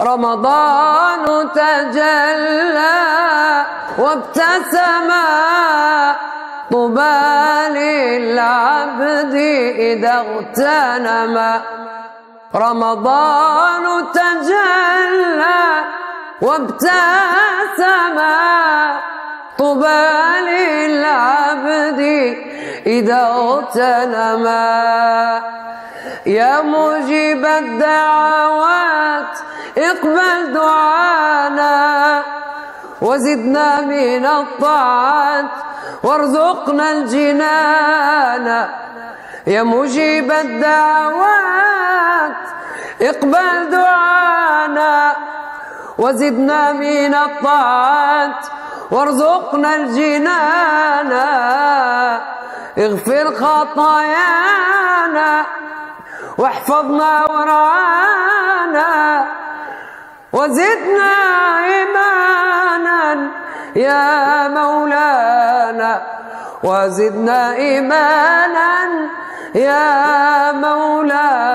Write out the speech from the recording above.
رمضان تجلى وابتسم طوبى للعبد إذا اغتنم. رمضان تجلى وابتسم طوبى للعبد إذا اغتنم. يا مجيب الدعوات اقبل دعانا وزدنا من الطاعات وارزقنا الجنان. يا مجيب الدعوات اقبل دعانا وزدنا من الطاعات وارزقنا الجنان. اغفر خطايانا واحفظنا ورعانا وزدنا إيمانا يا مولانا وزدنا إيمانا يا مولانا.